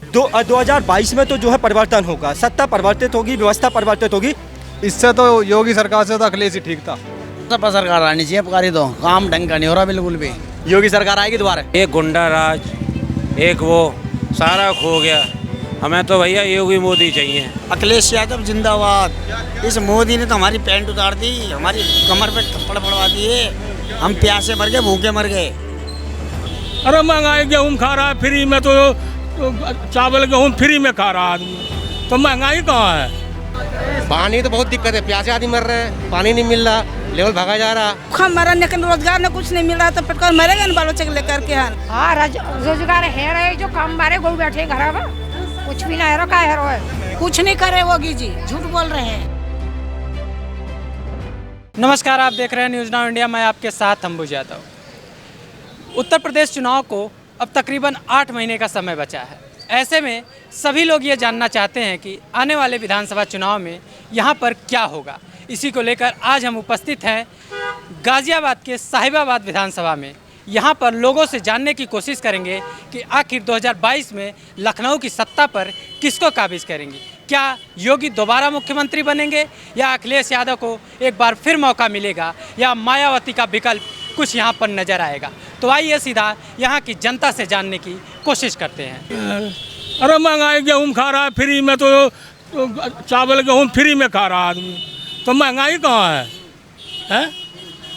2022 में तो जो है परिवर्तन होगा, सत्ता परिवर्तित होगी, व्यवस्था परिवर्तित होगी। इससे तो योगी सरकार से तो अखिलेश ही ठीक था। सपा सरकार आनी चाहिए, पुकारी तो काम ढंग का नहीं हो रहा बिल्कुल भी। योगी सरकार आएगी दोबारा। एक गुंडा राज, एक वो सारा खो गया। हमें तो भैया योगी मोदी चाहिए। अखिलेश यादव जिंदाबाद। इस मोदी ने तो हमारी पैंट उतार दी, हमारी कमर पे थप्पड़ पड़वा दिए, हम प्यासे मर गए, भूखे मर गए। अरे महंगाई, गेहूँ खा रहा है फ्री में, तो चावल गेहूँ फ्री में खा रहा है आदमी, तो महंगाई कहाँ है? पानी तो बहुत दिक्कत है, प्यासे आदमी मर रहे हैं, पानी नहीं मिल रहा, लेवल भागा जा रहा। हम मरा लेकिन रोजगार न कुछ नहीं मिल रहा, तो पेट मरेगा न बाल बच्चे को लेकर के। हाँ रोजगार है रहे, जो काम मारे गो बैठे घर में, कुछ भी ना है, का है कुछ नहीं करे होगी जी, झूठ बोल रहे हैं। नमस्कार, आप देख रहे हैं न्यूज़ नाउ इंडिया, मैं आपके साथ अंबुज यादव। उत्तर प्रदेश चुनाव को अब तकरीबन 8 महीने का समय बचा है। ऐसे में सभी लोग ये जानना चाहते हैं कि आने वाले विधानसभा चुनाव में यहाँ पर क्या होगा। इसी को लेकर आज हम उपस्थित हैं गाज़ियाबाद के साहिबाबाद विधानसभा में। यहाँ पर लोगों से जानने की कोशिश करेंगे कि आखिर 2022 में लखनऊ की सत्ता पर किसको काबिज करेंगे। क्या योगी दोबारा मुख्यमंत्री बनेंगे या अखिलेश यादव को एक बार फिर मौका मिलेगा या मायावती का विकल्प कुछ यहाँ पर नज़र आएगा। तो आइए सीधा यहाँ की जनता से जानने की कोशिश करते हैं। अरे महंगाई, गेहूँ खा रहा है फ्री में, तो चावल गेहूँ फ्री में खा रहा है आदमी, तो महंगाई कहाँ है?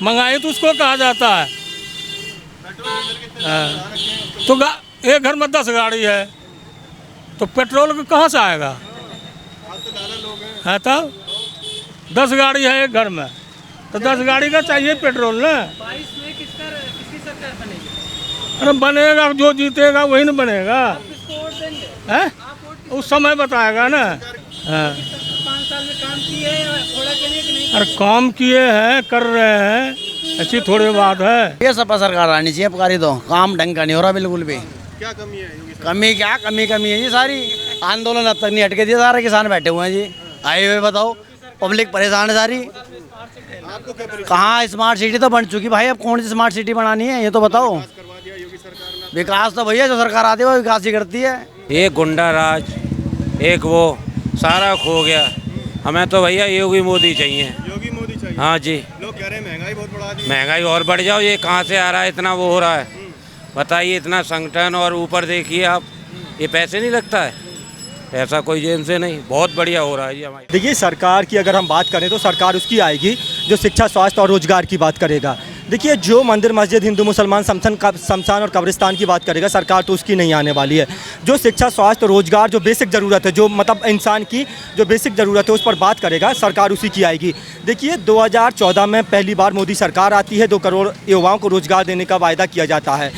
महंगाई तो उसको कहा जाता है। तो एक घर में 10 गाड़ी है, तो पेट्रोल कहाँ से आएगा? है तो 10 गाड़ी है एक घर में, तो 10 गाड़ी का चाहिए पेट्रोल ना। 22 में किसकी सरकार बनेगी? अरे बनेगा, जो जीतेगा वही न बनेगा। किसको वोट देंगे? है उस समय बताएगा ना। 5 साल में काम किए हैं, थोड़ा के लिए कि नहीं? अरे काम किए हैं, कर रहे हैं, ऐसी थोड़ी बात है। ये सपा सरकार आनी चाहिए, पुकारी तो काम ढंग का नहीं हो रहा बिल्कुल भी। क्या कमी है योगी सरकार? कमी क्या कमी है जी सारी। आंदोलन अब तक नहीं हटके दिए, सारे किसान बैठे हुए हैं जी, आए हुए बताओ, पब्लिक परेशान है सारी। कहाँ स्मार्ट सिटी तो बन चुकी भाई, अब कौन सी स्मार्ट सिटी बनानी है ये तो बताओ। विकास तो भैया जो सरकार आती है वो विकास ही करती है। एक गुंडा राज, एक वो सारा खो गया। हमें तो भैया योगी मोदी चाहिए। योगी मोदी चाहिए। हाँ जी। लोग कह रहे हैं महंगाई बहुत बढ़ा दी। महंगाई और बढ़ जाओ, ये कहाँ से आ रहा है, इतना वो हो रहा है बताइए। इतना संगठन और ऊपर देखिए आप, ये पैसे नहीं लगता है, ऐसा कोई जेब से नहीं, बहुत बढ़िया हो रहा है जी हमारी। देखिए, सरकार की अगर हम बात करें तो सरकार उसकी आएगी जो शिक्षा, स्वास्थ्य और रोजगार की बात करेगा। देखिए, जो मंदिर मस्जिद हिंदू मुसलमान शमशान और कब्रिस्तान की बात करेगा, सरकार तो उसकी नहीं आने वाली है। जो शिक्षा, स्वास्थ्य, रोजगार, जो बेसिक ज़रूरत है, जो मतलब इंसान की जो बेसिक ज़रूरत है, उस पर बात करेगा, सरकार उसी की आएगी। देखिए, 2014 में पहली बार मोदी सरकार आती है, 2 करोड़ युवाओं को रोजगार देने का वायदा किया जाता है,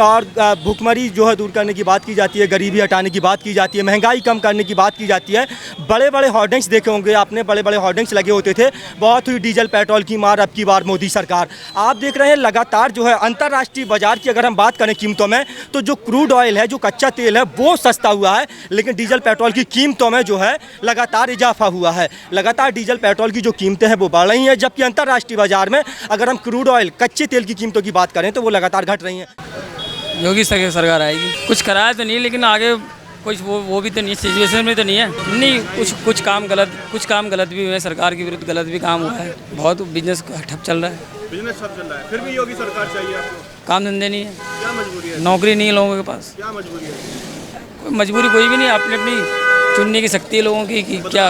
और भुखमरी जो है दूर करने की बात की जाती है, गरीबी हटाने की बात की जाती है, महंगाई कम करने की बात की जाती है। बड़े बड़े होर्डिंग्स देखे होंगे आपने, बड़े बड़े होर्डिंग्स लगे होते थे, बहुत हुई डीजल पेट्रोल की मार, अब की बार मोदी सरकार। आप देख रहे हैं लगातार जो है अंतर्राष्ट्रीय बाजार की अगर हम बात करें कीमतों में, तो जो क्रूड ऑयल है, जो कच्चा तेल है, वो सस्ता हुआ है, लेकिन डीजल पेट्रोल की कीमतों में जो है लगातार इजाफा हुआ है। लगातार डीजल पेट्रोल की जो कीमतें हैं वो बढ़ रही हैं, जबकि अंतर्राष्ट्रीय बाजार में अगर हम क्रूड ऑयल, कच्चे तेल की कीमतों की बात करें तो वो लगातार घट रही हैं। योगी सरकार आएगी। कुछ कराया तो नहीं, लेकिन आगे कुछ वो भी तो नहीं, सिचुएशन में तो नहीं है। नहीं, कुछ काम गलत भी हुए हैं, सरकार के विरुद्ध गलत भी काम हुआ है, बहुत बिजनेस ठप चल रहा है। बिजनेस सब चल रहा है, फिर भी योगी सरकार चाहिए आपको? काम धंधे नहीं है, क्या मजबूरी है? नौकरी नहीं है लोगों के पास। क्या मजबूरी है? कोई मजबूरी कोई भी नहीं, अपनी अपनी चुनने की शक्ति है लोगों की कि क्या।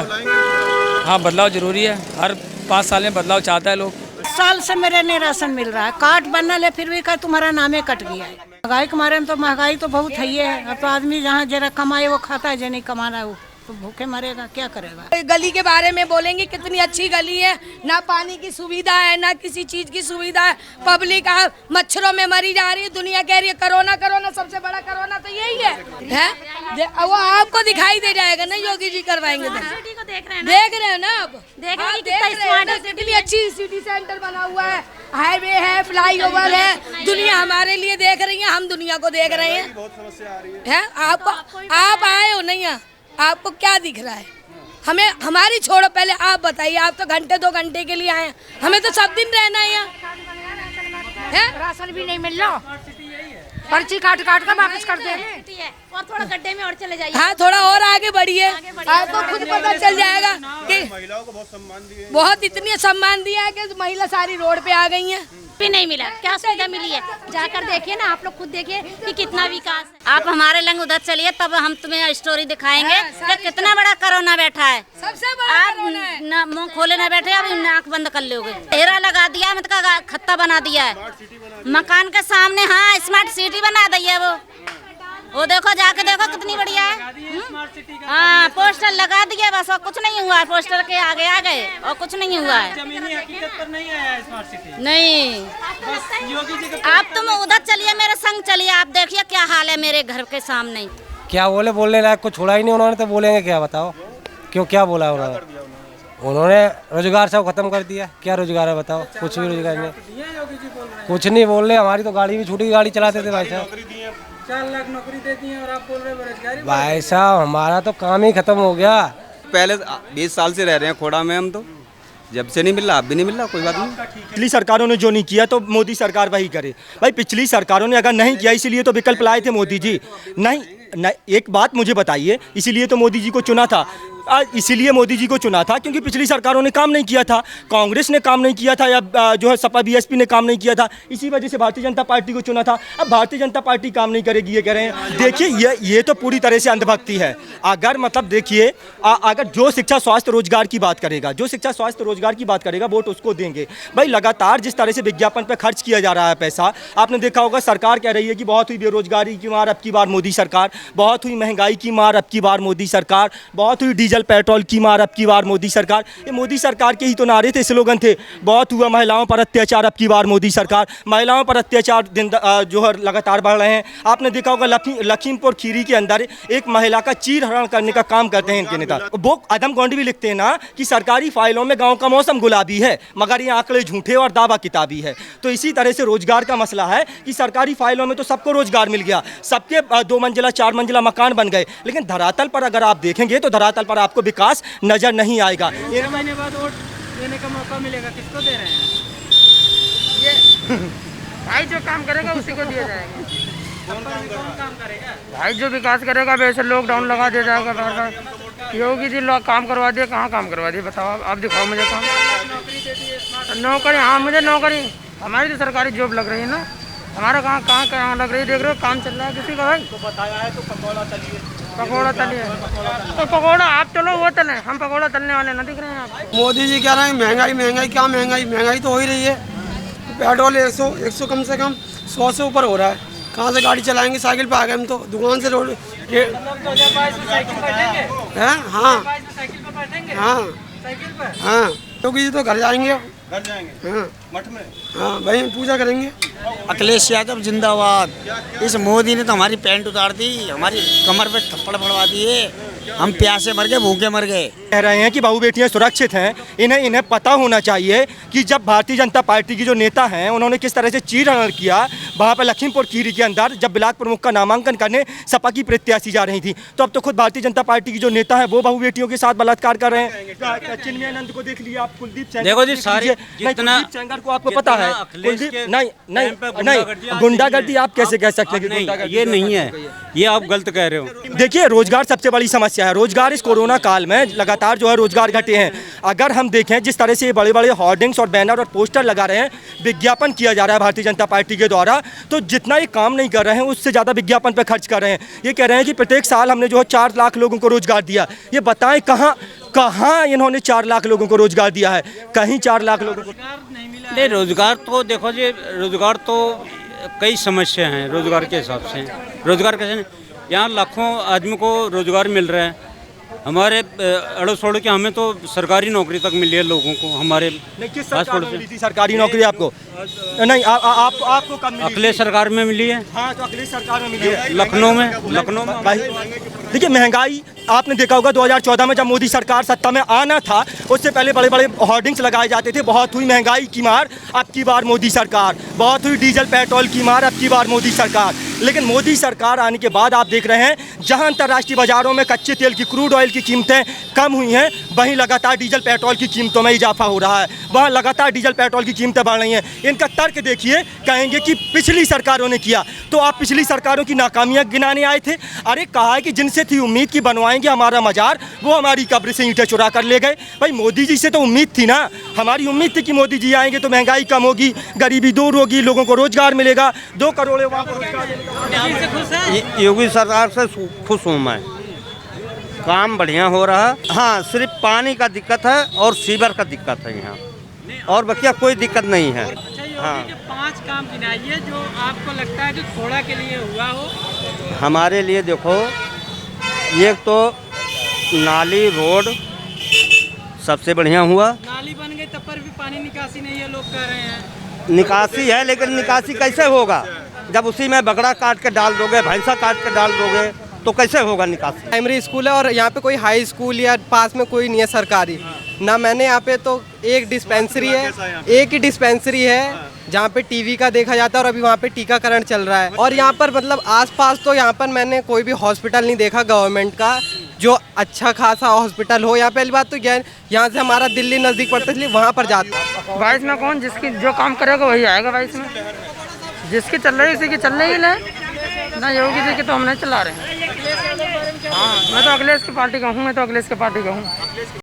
हाँ, बदलाव जरूरी है, हर 5 साल में बदलाव चाहता है लोग। साल से मेरे नहीं राशन मिल रहा है, कार्ड बनना ले फिर भी तुम्हारा नामे कट गया है। महंगाई के मारे में तो महंगाई तो बहुत है। अब तो आदमी जहाँ जरा कमाए वो खाता है, जो नहीं कमाना है वो तो भूखे मरेगा, क्या करेगा। गली के बारे में बोलेंगे, कितनी अच्छी गली है, ना पानी की सुविधा है, ना किसी चीज की सुविधा है, पब्लिक मच्छरों में मरी जा रही है। दुनिया कह रही है कोरोना, सबसे बड़ा कोरोना तो यही है। वो आपको दिखाई दे जाएगा ना, योगी जी करवाएंगे तो। देख रहे हैं ना आप, कितनी अच्छी सिटी सेंटर बना हुआ है, हाईवे है, फ्लाईओवर है, दुनिया हमारे लिए देख रही है, हम दुनिया को देख रहे हैं। बहुत समस्या आ रही है। आप आए हो नहीं, आपको क्या दिख रहा है? हमें हमारी छोड़ो, पहले आप बताइए। आप तो घंटे 2 घंटे के लिए आए हैं, हमें तो सब दिन रहना है यहाँ। राशन भी नहीं मिल रहा पर्ची काट काट कर वापस कर दे। और थोड़ा गड्ढे में और चले जाइए। हाँ, थोड़ा और आगे बढ़िए, तो खुद पता चल जाएगा कि महिलाओं को बहुत सम्मान दिया है। बहुत इतनी सम्मान दिया है कि महिला सारी रोड पे आ गई हैं। भी नहीं मिला, क्या सुविधा मिली है? जाकर देखिए ना, आप लोग खुद देखिए कि कितना विकास है। आप हमारे लंग उधर चलिए, तब हम तुम्हें स्टोरी दिखाएंगे कि कितना बड़ा कोरोना बैठा है। सबसे बड़ा आप मुंह खोले ना बैठे, अब नाक बंद कर लोगे। घेरा लगा दिया, मतलब खत्ता बना दिया है मकान के सामने। हाँ, स्मार्ट सिटी बना दी है वो देखो, जाके देखो कितनी बढ़िया है। हाँ, पोस्टर लगा दिया बस, और कुछ नहीं हुआ है। पोस्टर के आगे आ गए और कुछ नहीं हुआ है। जमीनी हकीकत पर नहीं आया है स्मार्ट सिटी। नहीं, बस योगी जी का आप तुम उधर चलिए, मेरे संग चलिए, आप देखिए क्या हाल है मेरे घर के सामने। क्या बोलने लायक कुछ छोड़ा ही नहीं उन्होंने, तो बोलेंगे क्या बताओ? क्यों, क्या बोला उन्होंने रोजगार सब खत्म कर दिया। क्या रोजगार है बताओ? कुछ भी रोजगार नहीं, कुछ नहीं बोल रहे। हमारी तो गाड़ी भी छूटी, गाड़ी चलाते थे भाई साहब। 4 लाख नौकरी देती है और आप बोल रहे बेरोजगारी। भाई साहब, हमारा तो काम ही खत्म हो गया। पहले 20 साल से रह रहे हैं खोड़ा में हम, तो जब से नहीं मिल रहा, अब भी नहीं मिल रहा। कोई बात नहीं, पिछली सरकारों ने जो नहीं किया तो मोदी सरकार वही करे। भाई पिछली सरकारों ने अगर नहीं किया, इसीलिए तो विकल्प लाए थे मोदी जी। नहीं, एक बात मुझे बताइए, इसीलिए तो मोदी जी को चुना था। इसीलिए मोदी जी को चुना था क्योंकि पिछली सरकारों ने काम नहीं किया था, कांग्रेस ने काम नहीं किया था, या जो है सपा बीएसपी ने काम नहीं किया था। इसी वजह से भारतीय जनता पार्टी को चुना था। अब भारतीय जनता पार्टी काम नहीं करेगी ये कह रहे हैं। देखिए, ये तो पूरी तरह से अंधभक्ति है। अगर मतलब देखिए, अगर जो शिक्षा स्वास्थ्य रोजगार की बात करेगा, जो शिक्षा स्वास्थ्य रोजगार की बात करेगा, वोट उसको देंगे। भाई लगातार जिस तरह से विज्ञापन पर खर्च किया जा रहा है पैसा, आपने देखा होगा। सरकार कह रही है कि बहुत हुई बेरोजगारी की मार, अब की बार मोदी सरकार। बहुत हुई महंगाई की मार, अब की बार मोदी सरकार। बहुत हुई डीजल पेट्रोल की मार, अब की बार मोदी सरकार। ये मोदी सरकार के ही तो नारे थे, स्लोगन थे। बहुत हुआ महिलाओं पर अत्याचार, अब की बार मोदी सरकार। महिलाओं पर अत्याचार जो है लगातार बढ़ रहे हैं। आपने देखा होगा लखीमपुर खीरी के अंदर एक महिला का चीरहरण करने का काम करते हैं इनके नेता। वो आदम गोंडी भी लिखते हैं ना कि सरकारी फाइलों में गाँव का मौसम गुलाबी है, मगर ये आंकड़े झूठे और दावा किताबी है। तो इसी तरह से रोजगार का मसला है कि सरकारी फाइलों में तो सबको रोजगार मिल गया, सबके 2 मंजिला 4 मंजिला मकान बन गए, लेकिन धरातल पर अगर आप देखेंगे तो धरातल पर आपको विकास नजर नहीं आएगा। 1 महीने बाद वोट देने का मौका मिलेगा, किसको दे रहे हैं? ये भाई जो काम करेगा उसी को दिया जाएगा। कौन काम करेगा? भाई जो विकास करेगा, वैसे लॉकडाउन लगा दिया जाएगा। योगी जी लोग काम करवा दिए, कहाँ काम करवा दिए बताओ? आप दिखाओ मुझे काम। नौकरी, हाँ मुझे नौकरी, हमारी तो सरकारी जॉब लग रही है ना। हमारा कहाँ लग रही है, देख रहे हो काम चल रहा है किसी का। भाई तो बताया है तो पकौड़ा तलिए, पकौड़ा तलिए, तो पकौड़ा आप चलो वो तले, हम पकौड़ा तलने वाले ना दिख रहे हैं आप। मोदी जी कह रहे हैं महंगाई महंगाई, क्या महंगाई? महंगाई तो हो ही रही है। पेट्रोल 100 कम से कम 100 से ऊपर हो रहा है। कहाँ से गाड़ी चलाएंगे? साइकिल पे आ गए हम तो, दुकान से रोड। 2022 में साइकिल बैठेंगे? हाँ हाँ साइकिल पे बैठेंगे? हाँ साइकिल पे? हाँ, योगी जी तो घर जाएंगे। घर जाएंगे हाँ मठ में। हाँ, वहीं पूजा करेंगे। अखिलेश यादव जिंदाबाद। इस मोदी ने तो हमारी पैंट उतार दी, हमारी कमर पे थप्पड़ पड़वा दिए, हम प्यासे मर गए, भूखे मर गए। कह रहे हैं कि बहू बेटियां सुरक्षित हैं। इन्हें पता होना चाहिए कि जब भारतीय जनता पार्टी की जो नेता हैं उन्होंने किस तरह से चीरहरण किया वहाँ पर लखीमपुर खीरी के अंदर, जब ब्लॉक प्रमुख का नामांकन करने सपा की प्रत्याशी जा रही थी, तो अब तो खुद भारतीय जनता पार्टी की जो नेता है वो बहू बेटियों के साथ बलात्कार कर रहे हैं। चिन्मयानंद को देख लीजिए आप, कुलदीप सेंगर देखो जी, सारे कुलदीप सेंगर को आपको पता है। नहीं, गुंडागर्दी आप कैसे कह सकते हैं कि गुंडागर्दी? ये नहीं है, ये आप गलत कह रहे हो। देखिए, रोजगार सबसे बड़ी समस्या है। रोजगार इस कोरोना काल में लगातार जो है रोजगार घटे हैं। अगर हम देखें जिस तरह से बड़े बड़े होर्डिंग्स और बैनर और पोस्टर लगा रहे हैं, विज्ञापन किया जा रहा है भारतीय जनता पार्टी के द्वारा, तो जितना ये काम नहीं कर रहे हैं उससे ज़्यादा विज्ञापन पर खर्च कर रहे हैं। ये कह रहे हैं कि प्रत्येक साल हमने जो है 4 लाख लोगों को रोजगार दिया। ये बताएं कहाँ इन्होंने 4 लाख लोगों को रोजगार दिया है? कहीं 4 लाख लोगों को नहीं, रोजगार तो देखो जी, रोजगार तो कई समस्या हैं रोजगार के हिसाब से। रोजगार कैसे, यहाँ लाखों आदमी को रोजगार मिल रहा है। हमारे अड़ोस पड़ोस के हमें तो सरकारी नौकरी तक मिली है लोगों को। हमारे किस सरकार में मिली थी सरकारी नौकरी आपको? नहीं, आपको कब मिली? अखिलेश सरकार में मिली है। हाँ, तो अखिलेश सरकार में मिली है लखनऊ में। भाई देखिए, महंगाई आपने देखा होगा 2014 में जब मोदी सरकार सत्ता में आना था, उससे पहले बड़े बड़े होर्डिंग्स लगाए जाते थे, बहुत हुई महंगाई की मार, अब की बार मोदी सरकार। बहुत हुई डीजल पेट्रोल की मार, अब की बार मोदी सरकार। लेकिन मोदी सरकार आने के बाद आप देख रहे हैं जहां अंतर्राष्ट्रीय बाजारों में कच्चे तेल की, क्रूड ऑयल की कीमतें कम हुई हैं, वहीं लगातार डीजल पेट्रोल की कीमतों में इजाफा हो रहा है। वहाँ लगातार डीजल पेट्रोल की कीमतें बढ़ रही हैं। इनका तर्क देखिए, कहेंगे कि पिछली सरकारों ने किया, तो आप पिछली सरकारों की नाकामियां गिनाने आए थे? अरे कहा है कि जिनसे थी उम्मीद की बनवाएंगे हमारा मजार, वो हमारी कब्र से ईंटें चुरा कर ले गए। भाई मोदी जी से तो उम्मीद थी ना, हमारी उम्मीद थी कि मोदी जी आएंगे तो महंगाई कम होगी, गरीबी दूर होगी, लोगों को रोजगार मिलेगा, 2 करोड़ युवाओं को रोजगार मिलेगा। योगी सरकार से खुश हूँ मैं, काम बढ़िया हो रहा। हाँ, सिर्फ पानी का दिक्कत है और सीवर का दिक्कत है यहाँ, और बकिया कोई दिक्कत नहीं है। हाँ, 5 काम गिनाइए जो आपको लगता है कि खोड़ा के लिए हुआ हो। हमारे लिए देखो, एक तो नाली रोड सबसे बढ़िया हुआ। नाली बन गई तब पर भी पानी निकासी नहीं है, लोग कह रहे हैं। निकासी है, लेकिन निकासी कैसे होगा जब उसी में बकरा काट के डाल दोगे, भैंसा काट के डाल दोगे, तो कैसे होगा निकासी? प्राइमरी स्कूल है और यहाँ पे कोई हाई स्कूल या पास में कोई नहीं है सरकारी ना। मैंने यहाँ पे तो एक डिस्पेंसरी है, एक ही डिस्पेंसरी है जहाँ पे टीवी का देखा जाता है और अभी वहाँ पे टीकाकरण चल रहा है। और यहाँ पर मतलब आसपास तो यहाँ पर मैंने कोई भी हॉस्पिटल नहीं देखा गवर्नमेंट का जो अच्छा खासा हॉस्पिटल हो। यहाँ पहली बात तो यहाँ से हमारा दिल्ली नज़दीक पड़ता है, इसलिए वहाँ पर जाता। बाईस में कौन जिसकी जो काम करेगा वही आएगा। बाईस में जिसकी चल रही है उसी की चल रही है ना, योगी जी की तो हम नहीं चला रहे हैं। हाँ, मैं तो अखिलेश की पार्टी का हूँ, मैं तो अखिलेश की पार्टी का हूँ।